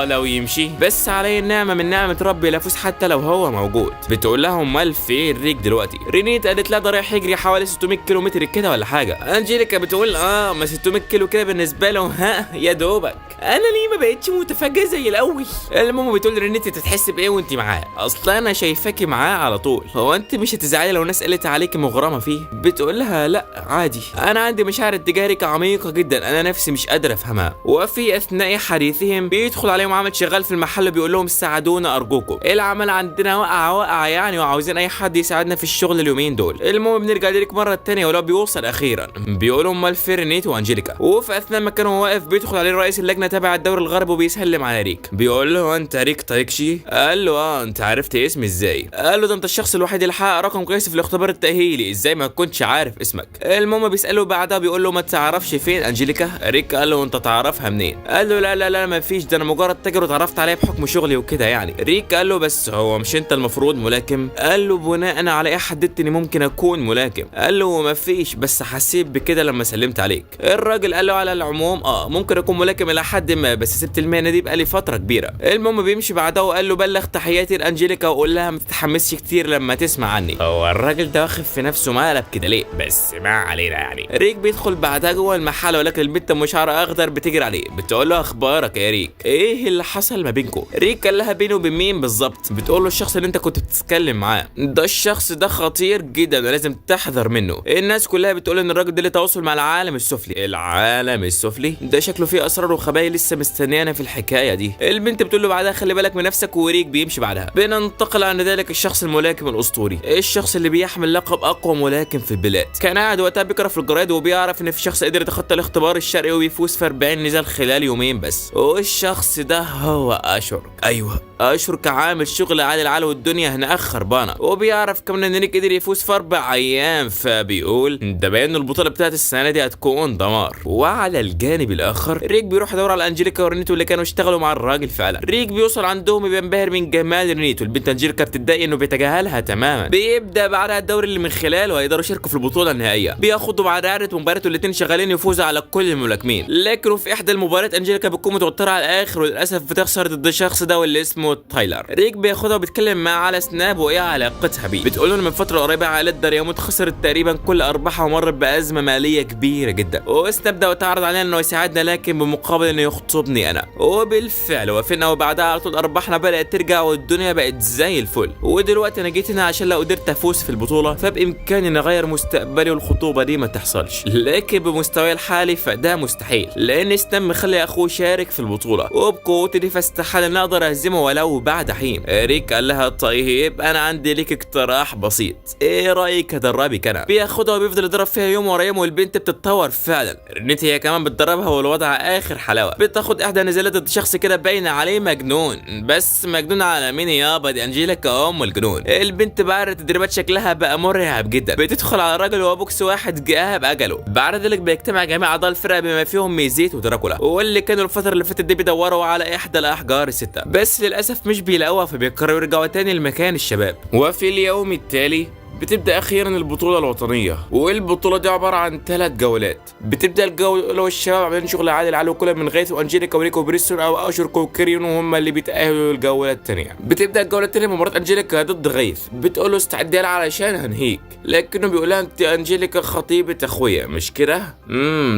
لو يمشي بس علي النعمه من نعمه ربي لا افوز حتى لو هو موجود. بتقول لها امال فين ريك دلوقتي؟ رينيت قالت لها ده رايح يجري حوالي 600 كيلو متر كده ولا حاجه. انجيليكا بتقول ما 600 كيلو كده بالنسبه له يا دوبك، انا ليه ما بقتش متفاجئه زي الاول؟ المهم بتقول رينيت تتحس بايه وانت معاه؟ اصلا انا شايفاكي معاه على طول، هو انت مش هتزعلي لو ناس قالت عليكي مغرمه فيه؟ بتقول لها لا عادي، انا عندي مشاعر تجارك عميقه جدا انا نفسي مش قادره افهمها. وفي اثناء حديثهم بيدخل عليهم عامل شغال في المحل بيقول لهم ساعدونا ارجوكم، العمل عندنا واقع يعني، وعاوزين اي حد يساعدنا في الشغل اليومين دول. المهم بنرجع ليك مره الثانيه ولو بيوصل اخيرا، بيقولوا امال فين رينيت وانجيليكا؟ وفي اثناء ما كانوا واقف بيدخل عليه رئيس اللجنه تبع الدوري الغربي وبيسلم على ريك. بيقول له انت ريك تايكشي؟ قال له انت عرفت اسمي ازاي؟ قال له ده انت الشخص الوحيد اللي حقق رقم كويس في الاختبار التاهيلي، ازاي ما كنتش عارف اسمك؟ المهم بيساله بعدها بيقول له ما تعرفش فين انجيليكا؟ ريك قال له انت تعرفها منين؟ قال له لا ما فيش، ده انا مجرد تاجر وتعرفت عليه بحكم شغلي وكده يعني. ريك قال له بس هو مش انت المفروض ملاكم؟ قال له بناء على ايه حددت اني ممكن اكون ملاكم؟ قال له ما فيش، بس حسيت بكده لما سلمت عليك. الراجل قال له على العموم ممكن اكون ملاكم الى حد ما، بس سبت المهنه دي بقالي فتره كبيره. المهم بيمشي بعدها وقال له بلغ تحياتي لانجيليكا وقول لها ما تتحمسش كتير لما تسمع عني. هو الراجل ده واخد في نفسه مقلب كده ليه؟ بس ما علينا يعني. ريك بيدخل بعدها جوه المحل، ولكن البنت ام شعر اخضر بتجري عليه بتقول له اخبارك يا ريك؟ ايه اللي حصل ما بينكم؟ ريك قال لها بينه وبين مين بالظبط؟ بتقول له الشخص اللي انت كنت بتتكلم معاه ده، الشخص ده خطير جدا ولازم تحذر منه. الناس كلها بتقول ان الراجل ده له تواصل مع العالم السفلي. العالم السفلي ده شكله فيه اسرار وخبايا لسه مستنيانا في الحكايه دي. البنت بتقول له بعدها خلي بالك من نفسك، وريك بيمشي بعدها. بننتقل عن ذلك الشخص الملاكم الاسطوري، الشخص اللي بيحمل لقب اقوى ملاكم في البلاد. كان قاعد وقتها بيقرا في الجرايد وبيعرف ان في شخص قدر يتخطى الاختبار الشرعي ويفوز في 40 نزال خلال يومين بس، والشخص ده هو اشورك. ايوه اشورك عامل شغل عالي العال والدنيا هنا خربانه، وبيعرف كمان ان ريك قدر يفوز في 4 ايام، فبيقول ده باين البطوله بتاعت السنه دي هتكون دمار. وعلى الجانب الاخر ريك بيروح يدور على انجيليكا ورينيتو اللي كانوا اشتغلوا مع الراجل فعلا. ريك بيوصل عندهم بينبهر من جمال رينيتو، البنت انجيليكا بتتضايق انه بيتجاهلها تماما. بيبدا بعدها الدوري اللي من خلاله هيقدروا يشاركوا في البطوله النهائيه. بياخدوا بعد عدة مباريات والاثنين شغالين يفوزوا على كل الملاكمين، لكن في احدى المباريات انجيليكا بتكون متوتره على الاخر وللاسف بتخسر ضد الشخص ده واللي اسمه تايلر. ريك بياخدها وبيتكلم معاه على سناب وايه علاقتها بيه. بتقول له من فتره قريبه عائله دارياموت خسرت تقريبا كل ارباحها ومرت بازمه ماليه كبيره جدا، وسناب ده تعرض علينا انه يساعدنا لكن بمقابل انه يخطبني انا. وبالفعل وافقنا وبعدها على طول ارباحنا بدات ترجع والدنيا بقت زي الفل. ودلوقتي انا جيت هنا عشان لو قدرت افوز في البطوله فبامكاني ان اغير مستقبلي والخطوبه دي ما تحصلش، لكن بمستواي الحالي فده مستحيل لان سناب مخلي اخوه يشارك في البطوله وبقوتي دي فاستحال ان اقدر اهزمه ولو بعد حين. ريك قال لها طيب انا عندي ليك اقتراح بسيط، ايه رايك ادربك انا؟ بياخدها وبيفضل يضرب فيها يوم ورا يوم والبنت بتتطور فعلا. رينيتي هي كمان بتدربها والوضع اخر حلاوه. بتاخد احدى نزالات ضد شخص كده باين عليه مجنون، بس مجنون على مين يابا؟ دي انجيليكا ام الجنون. البنت بعد التدريبات شكلها بقى مرعب جدا، بتدخل على الراجل وهو بوكس واحد جاء باجله. بعد ذلك بيجتمع جميع اعضاء الفرقه بما فيهم ميزيت ودراكولا واللي كانوا الفتره اللي فاتت دي بيدوروا على احدى الاحجار السته، بس للاسف مش بيلاقوها فبيقرروا يرجعوا تاني لمكان الشباب. وفي اليوم التالي بتبدا اخيرا البطوله الوطنيه، والبطوله دي عباره عن 3 جولات. بتبدا الجوله الاولى والشباب عاملين شغل عالي العال وكل من غيث وانجيليكا وريكو وبريستون او اشورك وكيريون وهم اللي بيتاهلوا للجوله الثانيه. بتبدا الجوله الثانيه بمباراه انجيليكا ضد غيث، بتقول له استعدي علشان هنهيك، لكنه بيقول لها انت انجيليكا خطيبه اخويا مش كده؟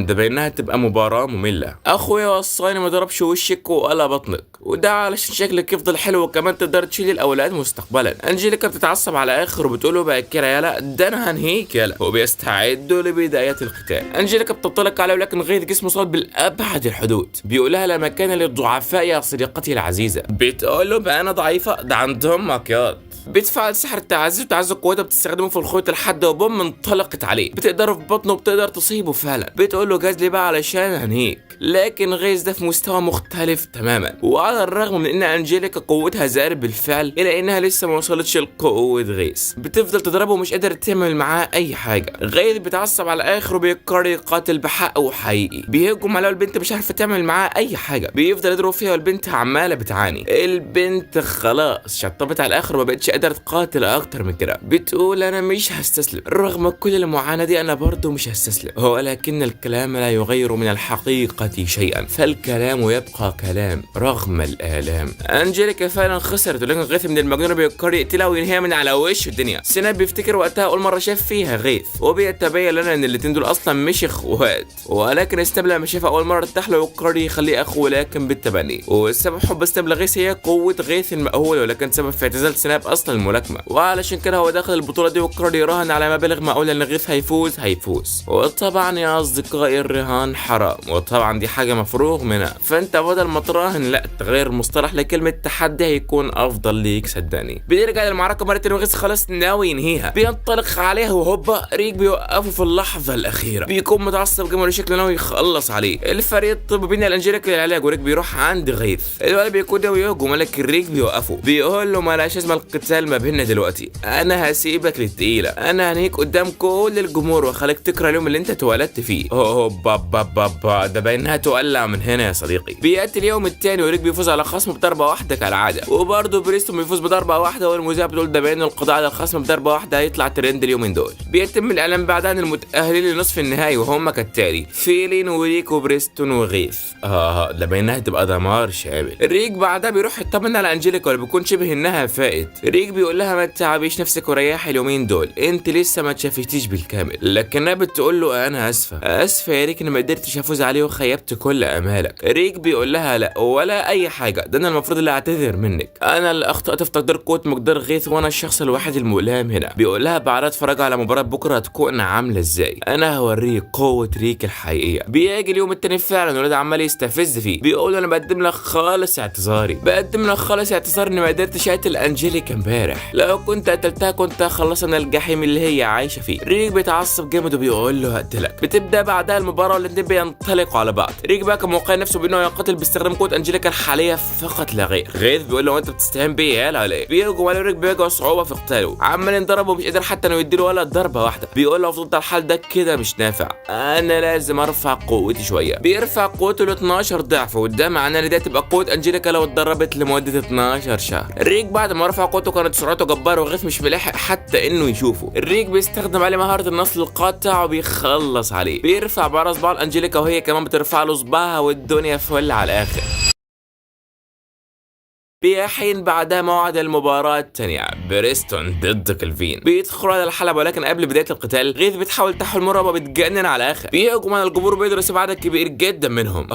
ده بينها تبقى مباراه ممله. اخويا وصاني ما ضربش وشك وقلى بطنك، وده علشان شكلك يفضل حلو وكمان تقدر تشيل الاولاد مستقبلا. انجيليكا بتتعصب على اخر وبتقول له بقى كده يالا ده انا هنهيك يالا، وبيستعدوا لبدايه القتال. انجيليكا بتطلق عليه ولكن غيث جسمه صلب بالابعد الحدود. بيقول لها لا مكان للضعفاء يا صديقتي العزيزه. بتقول له بقى انا ضعيفه؟ ده عندهم مكياج. بتفعل سحر التعزي وتعزي قوتها بتستخدمه في الخيط لحد وبوم انطلقت عليه، بتقدر في بطنه وبتقدر تصيبه فعلا. بتقول له جاز لي بقى علشان هنهيك، لكن غيث ده في مستوى مختلف تماما. وعلى الرغم من ان انجيليكا قوتها زادت بالفعل الا انها لسه ما وصلتش لقوه غيث. بتفضل تضربه ومش قادر تعمل معاه اي حاجه. غيث بيتعصب على الاخر وبيقرر يقاتل بحق وحقيقي. بيهجم عليها والبنت مش عارفه تعمل معاه اي حاجه، بيفضل يضرب فيها والبنت عماله بتعاني. البنت خلاص شطبت على الاخر وما بقتش قادره تقاتل اكتر من كده. بتقول انا مش هستسلم رغم كل المعاناه دي، انا برضه مش هستسلم، ولكن الكلام لا يغير من الحقيقه شيئا، فالكلام يبقى كلام رغم الآلام. انجيليكا فعلا خسرت، ولكن غيث من المجنون بيقرر يقتلها وينهيها من على وش الدنيا. سناب بيفتكر وقتها اول مره شاف فيها غيث، وبيتبين لنا ان الاثنين دول اصلا مش اخوات، ولكن سناب لما شافها اول مره ارتاح له وقرر يخليه اخوه لكن بالتبني. والسبب حب سناب لغيث هي قوه غيث المأهوله، ولكن سبب في اعتزال سناب اصلا الملاكمه، وعلشان كده هو داخل البطوله دي وقرر يراهن على مبالغ مأهوله ان غيث هيفوز. وطبعا يا اصدقائي الرهان حرام، وطبعا دي حاجه مفروغ منها، فانت بدل ما تراهن لا تغير المصطلح لكلمه تحدي هيكون افضل ليك صدقني. بنرجع للمعركه مره تانية وغيث خلاص ناوي ينهيها، بينطلق عليها وهوبا ريك بيوقفه في اللحظه الاخيره، بيكون متعصب جدا شكله ناوي يخلص عليه. الفريق الطبي بين الانجيليكا للعلاج وريك بيروح عند غيث. الولد بيكون ناوي يهجم لكن ريك بيوقفه، بيقول له مالهاش لازمه القتال ما بيننا دلوقتي، انا هسيبك للتقيله، انا هنهيك قدام كل الجمهور وخليك تكره اليوم اللي انت اتولدت فيه. بابا ده باينها تولع من هنا يا صديقي. بياتي اليوم الثاني وريك بيفوز على خصمه بضربه واحده كالعاده، وبرضه بريستون بيفوز بضربه واحده، والمذيع بتقول ده باين القضاء على الخصم بضربه واحده هيطلع ترند اليومين دول. بيتم الاعلان بعدها عن المتاهلين لنصف النهائي وهم كالتالي فيلين وريك وبريستون وغيث. ده باينها تبقى دمار شامل. ريك بعدها بيروح يطمن على انجيليكا اللي بيكون شبه انها فائت. ريك بيقول لها ما تتعبيش نفسك وريحي اليومين دول، انت لسه ما تشافتيش بالكامل، لكنها بتقول له انا اسفه يا ريك ان ما قدرتش افوز عليه وخيبت كل امالك. ريك بيقول لها لا ولا اي حاجه، ده انا المفروض اللي اعتذر منك، انا اللي اخطات في تقدير قوه مقدار غيث وانا الشخص الوحيد المؤلم هنا. بيقول لها بعد اتفرج على مباراه بكره هتكون عامله ازاي، انا هوريك قوه ريك الحقيقيه. بيجي اليوم التاني فعلا الولد عمال يستفز فيه، بيقول انا بقدم لك خالص اعتذاري اني ما قدرتش اقتل انجيليكا امبارح، لو كنت قتلتها كنت خلصنا الجحيم اللي هي عايشه فيه. ريك بيتعصب جامد وبيقول له هقتلك. بتبدا بعدها المباراه والاتنين بينطلقوا على بعض. ريك بقى كان موقع نفسه بانه يقاتل باستخدام قوه انجيليكا الحاليه فقط لا غير. غيث بيقول له انت بتستهين بيا يالا ولا ايه؟ بيرجع على ريك بيواجه صعوبه في قتاله، عمال يضربه ومش قادر حتى انه يديله ولا ضربه واحده. بيقول له فضلت الحال ده كده مش نافع، انا لازم ارفع قوتي شويه. بيرفع قوته ل 12 ضعف، وده معناه ان دي تبقى قوه انجيليكا لو اتدربت لمده 12 شهر. ريك بعد ما رفع قوته كانت سرعته جباره، وغيث مش ملاحق حتى انه يشوفه. ريك بيستخدم عليه مهاره النصل القاطع وبيخلص عليه. بيرفع بقى صباع انجيليكا وهي كمان بترفع له صباعها، والدنيا فل على الاخر. بيحين بعدها موعد المباراة الثانية، بريستون ضد كلفين. بيدخلوا على الحلبة، ولكن قبل بداية القتال غيث بتحاول تحول مرة وبتجنن على الآخر. بيهجم على الجمهور وبيدرس عدد كبير جدا منهم.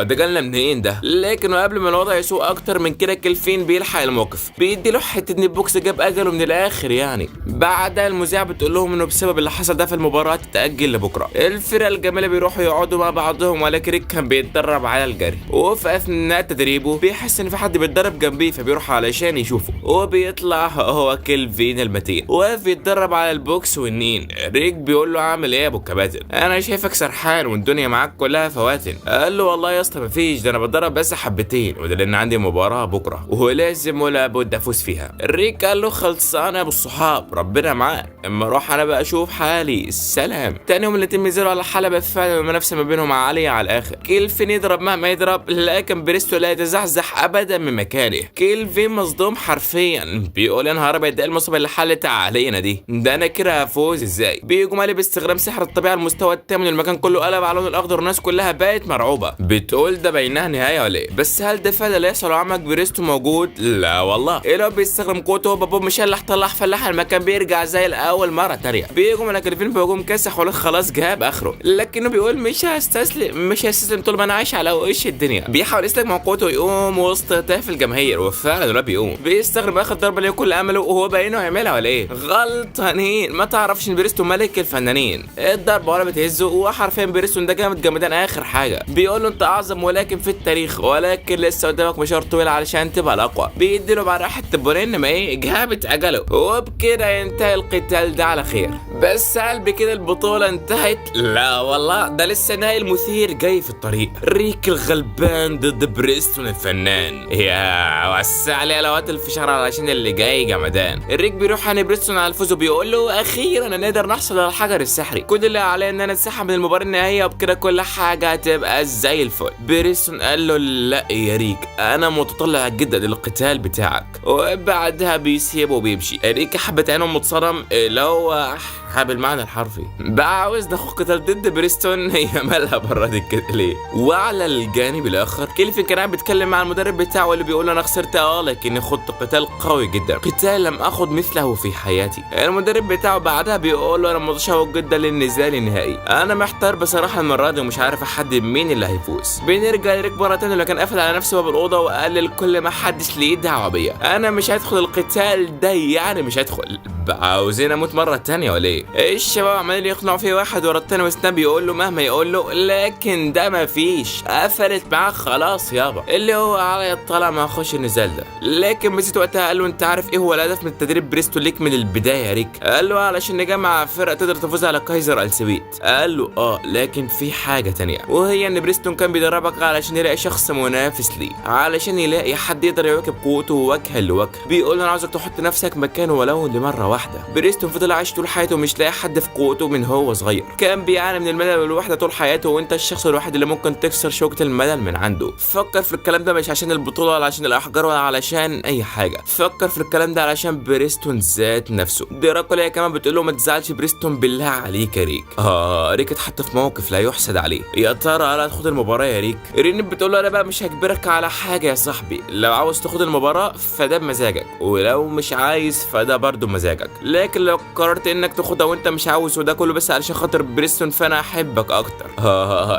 ده جالنا منين ده؟ لكن قبل ما الوضع يسوء أكتر من كده كلفين بيلحق الموقف، بيدي له حتة ان البوكس جاب أجله من الآخر يعني. بعدها المذيعة بتقول لهم إنه بسبب اللي حصل ده في المباراة تتأجل لبكرة. الفرقة الجميلة بيروحوا يقعدوا مع بعضهم، ولكن ريك كان بيتدرب على الجري، وفي أثناء تدريبه بيحس إن في حد بيتدرب جنبيه، فبيروح علشان يشوفه، وبيطلع هو كلفين المتين وبيتدرب على البوكس والنين. ريك بيقول له عامل ايه يا ابو الكباتن؟ انا شايفك سرحان والدنيا معاك كلها فواتن. قال له والله يا اسطى مفيش، ده انا بتدرب بس حبتين، وده لان عندي مباراه بكره ولازم ولا بد افوز فيها. ريك قال له خلصانه يا ابو الصحاب، ربنا معاك، اما اروح انا بقى اشوف حالي، السلام. تاني يوم الاتنين بينزلوا على الحلبه، فعلا المنافسه ما بينهم عاليه على الاخر. كلفين يضرب مهما يضرب، لكن بريستو لا يتزحزح ابدا من مكانه. كلفين مصدوم حرفيا، بيقول يا نهار ابيض ده المصيبه اللي حلت علينا دي، ده انا كده هفوز ازاي؟ بيجوا مالي باستخدام سحر الطبيعه المستوى الثامن، المكان كله قلب على اللون الاخضر والناس كلها بقت مرعوبه. بتقول ده بينها نهايه ولا ايه؟ بس هل ده فعلا اللي يحصل وعمك بريستو موجود؟ لا والله. ايه لو بيستخدم قوته بابو مشلح طلع فلاح، المكان بيرجع زي الاول مره ثانيه. بيجوا مالك كلفين بيجوا مكسح ولا خلاص جاب اخره، لكنه بيقول مش هستسلم طول ما انا عايش على وش الدنيا. بيحاول يسلك مع قوته يقوم وسط هتاف الجماهير، وفعلا ولا بيقوم بيستغرب اخر ضربه اللي كل امله وهو باينه هيعملها ولا ايه؟ غلطانين، ما تعرفش ان بريستون ملك الفنانين. الضربه ولا بتهزه، وحرفيا بريستون ده جامد جامدان اخر حاجه. بيقول له انت اعظم ولكن في التاريخ، ولكن لسه قدامك مشوار طويل علشان تبقى الاقوى. بيديله بعد راحه التبونين ما ايه جابت اجله، وبكده ينتهي القتال ده على خير. بس هل بكده البطوله انتهت؟ لا والله، ده لسه نهاية المثير جاي في الطريق. ريك الغلبان ضد بريستون الفنان، يا وسع عليه لوات الفشار علشان اللي جاي جمدان. الريك بيروح عن بريستون على الفوز وبيقول له اخيرا نقدر نحصل على الحجر السحري، كل اللي عليه ان انا انسحب من المباراه النهائيه، وبكده كل حاجه هتبقى زي الفل. بريستون قال له لا يا ريك، انا متطلع جدا للقتال بتاعك، وبعدها بيسيبه وبيمشي. ريك حبت عينه متصدم، اللي هو بالمعنى الحرفي بقى عاوز ناخد قتال ضد بريستون. هي مالها برد كده ليه؟ وعلى الجانب الاخر كلفين كان قاعد بيتكلم مع المدرب بتاعه اللي بيقول انا خسرت لكني خدت قتال قوي جدا، قتال لم اخد مثله في حياتي. المدرب بتاعه بعدها بيقول له انا متشوق جدا للنزال النهائي، انا محتار بصراحه المره دي ومش عارف احدد مين اللي هيفوز. بنرجع لريك مره تانية اللي كان قافل على نفسه باب الاوضه وقال لكل ما حدش ليه دعوه بيا، انا مش هدخل القتال ده، يعني مش هدخل. عاوزين اموت مره تانية ولا ايه؟ الشباب عمالين يقنعوا فيه واحد ورا التاني، وسناب يقول له مهما يقول له، لكن ده مفيش، قفلت معاه خلاص يابا، اللي هو على الطلع ما اخش النزال ده. لكن مسيت وقتها قال له انت عارف ايه هو الهدف من تدريب بريستون ليك من البدايه يا ريك؟ قال له علشان نجمع فرقه تقدر تفوز على كايزر السويت. قال له لكن في حاجه تانية، وهي ان بريستون كان بيدربك علشان يلاقي شخص منافس ليه، علشان يلاقي حد يقدر يواكب قوته وجها لوجه. بيقول انا عاوزك تحط نفسك مكانه ولو لمره واحده. بريستون فضل عايش طول حياته مش لاقي حد في قوته من هو صغير، كان بيعاني من الملل والوحده طول حياته، وانت الشخص الوحيد اللي ممكن تكسر شوكه الملل من عنده. فكر في الكلام ده مش عشان البطوله ولا عشان الاحجار ولا علشان اي حاجه، فكر في الكلام ده علشان بريستون ذات نفسه. دراكولا كمان بتقول له ما تزعلش بريستون بالله عليك يا ريك. ريك اتحط في موقف لا يحسد عليه، يا ترى هل هتاخد المباراه يا ريك؟ رين بتقول له انا بقى مش هجبرك على حاجه يا صاحبي، لو عاوز تاخد المباراه فده بمزاجك، ولو مش عايز فده برضه بمزاجك. حقك، لكن لو قررت انك تاخدها وانت مش عاوز وده كله بس علشان خاطر بريستون فانا احبك اكتر.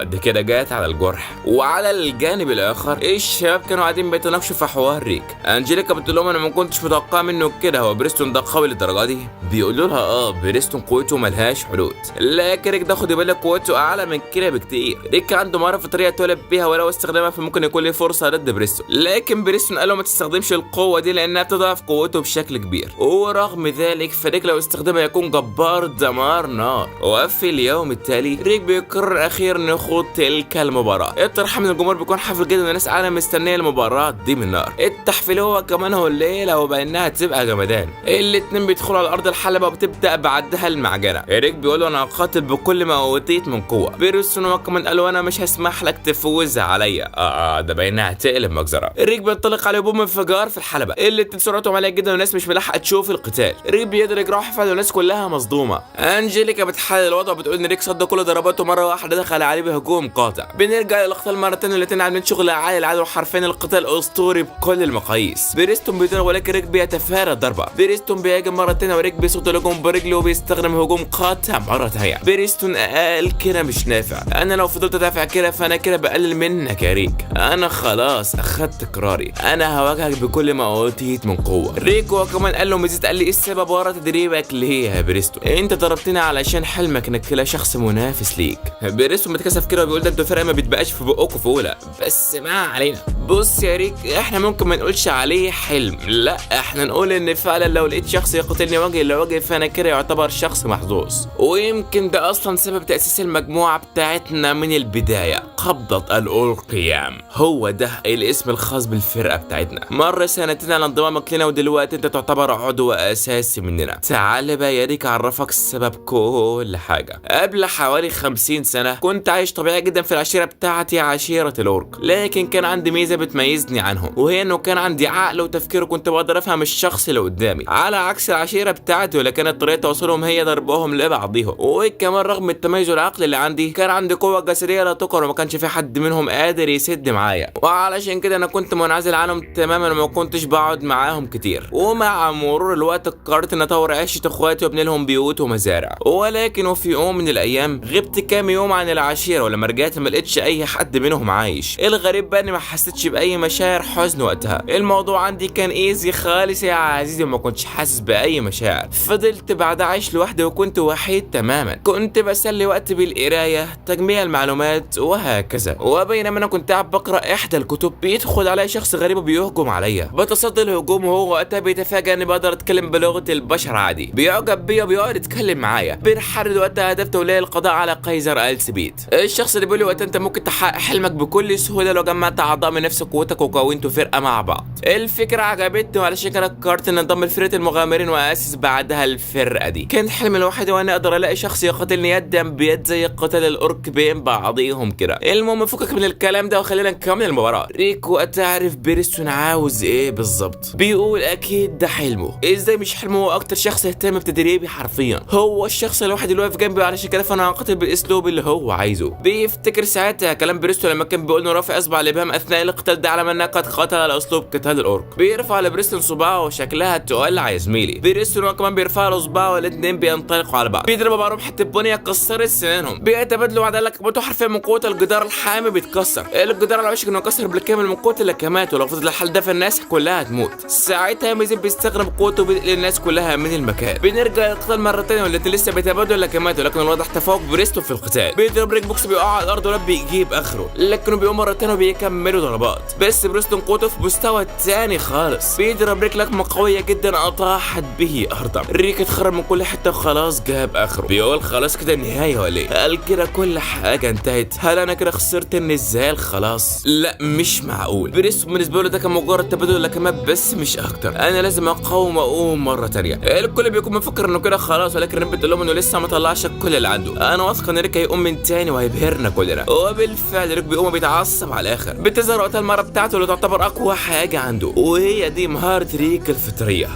دي كده جات على الجرح. وعلى الجانب الاخر الشباب كانوا قاعدين بيتناقشوا في حوار ريك. انجيليكا بتقول لهم انا ما كنتش متوقع منه كده، هو بريستون ده قوي للدرجه دي؟ بيقولوا لها بريستون قوته ملهاش حدود، لكن ريك ده خدي بالك قوته اعلى من كده بكتير. ريك عنده مهاره في طريقه تولد بيها ولو استخدمها فممكن يكون له فرصه ضد بريستون، لكن بريستون قال له ما تستخدمش القوه دي لانها بتضعف قوته بشكل كبير، ورغم ذلك فريك لو استخدمها يكون جبار دمار نار. وفي اليوم التالي ريك بيقرر اخيرا انه يخوض تلك المباراه. الطرح من الجمهور بيكون حافل جدا والناس قاعده مستنيه المباراه دي من نار. التحفيل هو كمان هو الليله وبانها تبقى جمدان. الاتنين بيدخلوا على ارض الحلبه وبتبدا بعدها المعجنه. ريك بيقول له انا هقاتل بكل ما اوتيت من قوه. بريستون هو كمان قال له انا مش هسمح لك تفوز عليا. ده بانها تقلب مجزره. ريك بينطلق عليه بوم انفجار في الحلبه. الاتنين سرعتهم عاليه جدا والناس مش ملاحقه تشوف القتال. ريك بيقدر يجرح فعلا والناس كلها مصدومه. انجيليكا بتحلل الوضع وبتقول ان ريك صد كل ضرباته مره واحده دخل عليه بهجوم قاطع. بنرجع للقتال مرتين والاتنين عاملين شغل عالي العاده وحرفيا القتال اسطوري بكل المقاييس. بريستون بيضرب ولكن ريك بيتفادى الضربه. بريستون بيهاجم مره ثانيه وريك بيصد الهجوم برجله وبيستخدم هجوم قاطع مره ثانيه. بريستون قال كده مش نافع، انا لو فضلت ادافع كده فانا كده بقلل منك يا ريك، انا خلاص اخدت قراري، انا هواجهك بكل ما اوتيت من قوه. ريك هو كمان قال له مزيد، قال لي ايه السبب ورا تدريبك ليه يا بريستون؟ انت ضربتني علشان حلمك انك تلاقي شخص منافس ليك. بريستون متكسف كده وبيقول ده انتوا فرقه ما بتبقاش في بقكم في اولى، بس ما علينا. بص يا ريك احنا ممكن ما نقولش عليه حلم، لا احنا نقول ان فعلا لو لقيت شخص يقتلني وجه لوجه فانا كده يعتبر شخص محظوظ. ويمكن ده اصلا سبب تاسيس المجموعه بتاعتنا من البدايه، قبضه الأورقيام. هو ده الاسم الخاص بالفرقه بتاعتنا. مر سنتين على انضمامك لنا ودلوقتي انت تعتبر عضو اساسي مننا. تعال بقى يا ريك اعرفك السبب كل حاجه. قبل حوالي 50 سنه كنت عايش طبيعي جدا في العشيره بتاعتي، عشيره الأورك، لكن كان عندي ميزه بتميزني عنهم وهي انه كان عندي عقل وتفكير وكنت بقدر افهم الشخص اللي قدامي، على عكس العشيره بتاعتي واللي كانت طريقه تواصلهم هي ضربهم لبعضهم. وكمان رغم التميز والعقل اللي عندي كان عندي قوه جسديه لا تقهر وما كانش في حد منهم قادر يسد معايا، وعلشان كده انا كنت منعزل عنهم تماما وما كنتش بقعد معاهم كتير. ومع مرور الوقت قررت ان اطور عيشه اخواتي وابني لهم بيوت ومزارع. ولكن وفي يوم من الايام غبت كام يوم عن العشيره ولما رجعت ما لقيتش اي حد منهم عايش. الغريب بقى اني ما حسيتش باي مشاعر حزن وقتها. الموضوع عندي كان ايزي خالص يا عزيزي وما كنتش حاسس باي مشاعر. فضلت بعدها عايش لوحدي وكنت وحيد تماما. كنت بسلي وقت بالقرايه، تجميع المعلومات وهكذا. وبينما انا كنت قاعد بقرا احدى الكتب بيدخل علي شخص غريب وبيهجم عليا. بتصدى الهجوم وهو وقتها بيتفاجئ اني بقدر اتكلم بلغه البشر عادي. بيعجب بيا وبيقعد يتكلم معايا. بنحدد وقتها هدف ولي القضاء على قيصر ألسبيت. الشخص اللي بيقول لي وقتها انت ممكن تحقق حلمك بكل سهوله لو جمعت اعضاء من نفس قوتك وكونتوا فرقه مع بعض. الفكره عجبتني وعلشان كده قررت ان انضم لفرقه المغامرين واسس بعدها الفرقه دي. كان حلمي الوحيد هو اني اقدر الاقي شخص يقاتلني يدا بيد زي قتال الأورك بين بعضيهم كده. المهم فكك من الكلام ده وخلينا نكمل المباراه. ريك وقتها عارف بريستون عاوز ايه بالظبط. بيقول اكيد ده حلمه، ازاي مش حلمه؟ هو اكتر شخص اهتم بتدريبي حرفيا، هو الشخص الوحيد اللي واقف جنبي علشان كده فانا هقاتل بالاسلوب اللي هو عايزه. بيفتكر ساعتها كلام بريستون لما كان بيقول انه رافع اصبع الابهام اثناء القتال ده على انه قد قتل على اسلوب قتال الأورك. بيرفع لبريستون صباعه وشكلها تولع يا زميلي. بريستون كمان بيرفع له صباعه والاثنين بينطلقوا على بعض. بيضربوا بعضهم حته بنيه كسرت سنانهم. بيتبادلوا بعد ذلك كبته حرفيا من قوه الجدار الحامي بيتكسر. الجدار على وشك انه يكسر بالكامل من قوه اللكمات ولو فضل الحال ده فالناس كلها هتموت. ساعتها ميزن بيستخدم قوته وبينقل الناس كلها من المكان. بنرجع للقتال مره ثانيه والتي لسه بيتبادلوا اللكمات ولكن الواضح تفوق بريستون في القتال. بيضرب ريك بوكس بيقع على الارض ولا بيجيب اخره لكنه بيقوم مره ثانيه وبيكملوا ضربات. بس بريستون قوته في مستوى ثاني خالص. بيضرب ريك لكمه قويه جدا اطاحت به ارضا. ريك اتخرج من كل حته وخلاص جاب اخره. بيقول خلاص كده النهايه ولا ايه؟ قال كده كل حاجه انتهت. هل انا كده خسرت النزال خلاص؟ لا مش معقول. بريستون بالنسبه له ده كان مجرد تبادل لكمات بس مش اكتر. انا لازم اقاوم واقوم مره ثانيه. الكل بيكون مفكر انه كده خلاص ولكن ريك بتقول لهم انه لسه ما طلعش كل اللي عنده. انا واثق ان ريك هيقوم من تاني وهيبهرنا كلنا. وبالفعل ريك بيقوم وبيتعصب على الاخر. بتظهر وقتها المهاره بتاعته اللي تعتبر اقوى حاجه عنده وهي دي مهاره ريك الفطريه.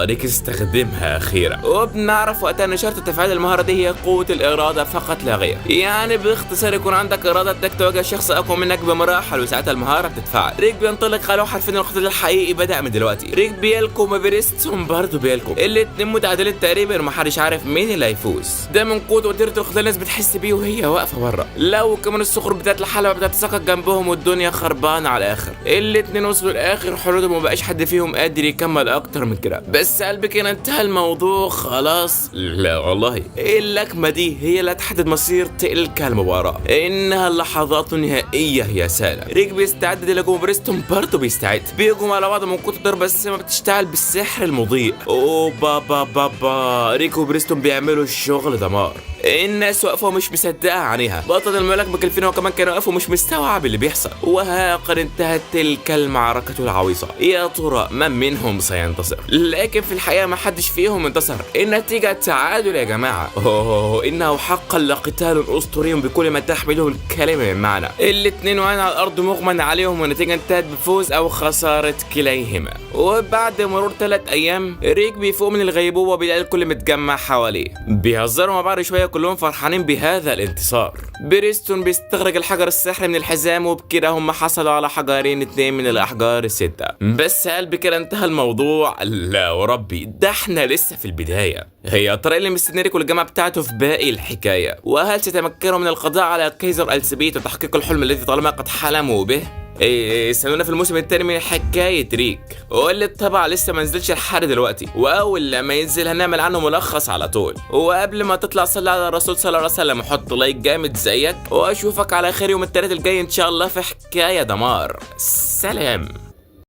ريك استخدمها اخيرا وبنعرف وقتها ان شرط تفعيل المهاره دي هي قوه الاراده فقط لا غير. يعني باختصار يكون عندك اراده انك تواجه شخص اقوى منك بمراحل وساعتها المهاره بتتفعل. ريك بينطلق على حرفيا القتال الحقيقي بدا من دلوقتي. ريك بيلكم بريستون برضه بالكم الاتنين متعادلين تقريبا ومحدش عارف مين اللي هيفوز. ده من قوه وتيره الخذلان الناس بتحس بيه وهي واقفه بره. لو كمان الصخور بتاعت الحلبه بتاعت سقط جنبهم والدنيا خربانه على الاخر. الاتنين وصلوا لاخر حلولهم ومبقاش حد فيهم قادر يكمل اكتر من كده. بس قلبي كده انتهى الموضوع خلاص. لا والله اللكمه دي هي اللي هتحدد مصير تلك المباراه. انها اللحظات النهائيه يا ساله. ريك بيستعد ديلاجو وبريستون برضه بيستعد. بيهجموا على بعض من كتر ضرب السما بتشتعل بالسحر المضيء. اوه بابا بابا ريك وبريستون بيعملوا الشغل دمار. الناس واقفه ومش مصدقه عينيها. بطل الملاك مكلفين وكمان كانوا واقفوا ومش مستوعب اللي بيحصل. وها قد انتهت تلك المعركه العويصه. يا ترى من منهم سينتصر؟ لكن في الحقيقه ما حدش فيهم انتصر. النتيجه تعادل يا جماعه. انه حقا لقتال اسطوري بكل ما تحمله الكلمه من معنى. الاتنين وقعوا على الارض مغمى عليهم والنتيجه انتهت بفوز او خساره كليهما. وبعد مرور 3 ايام ريك بيفوق من الغيبوبه وبيلاقي الكل متجمع حواليه. بيهزروا مع بعض شويه كلهم فرحانين بهذا الانتصار. بريستون بيستخرج الحجر السحري من الحزام وبكده هم حصلوا على حجرين 2 من الاحجار ال6. بس قلبي كده انتهى الموضوع؟ لا وربي ده احنا لسه في البدايه. هي طريق اللي مستني ريك والجماعه بتاعته في باقي الحكايه. وهل سيتمكنوا من القضاء على كايزر السبيت وتحقيق الحلم الذي طالما قد حلموا به؟ استنونا في الموسم الثاني من حكايه ريك واللي طبعا لسه ما نزلش لحد دلوقتي. واول لما ينزل هنعمل عنه ملخص على طول. وقبل ما تطلع صلي على الرسول صلى الله عليه وسلم وحط لايك جامد زيك. واشوفك على خير يوم الثلاث الجاي ان شاء الله في حكايه دمار. سلام.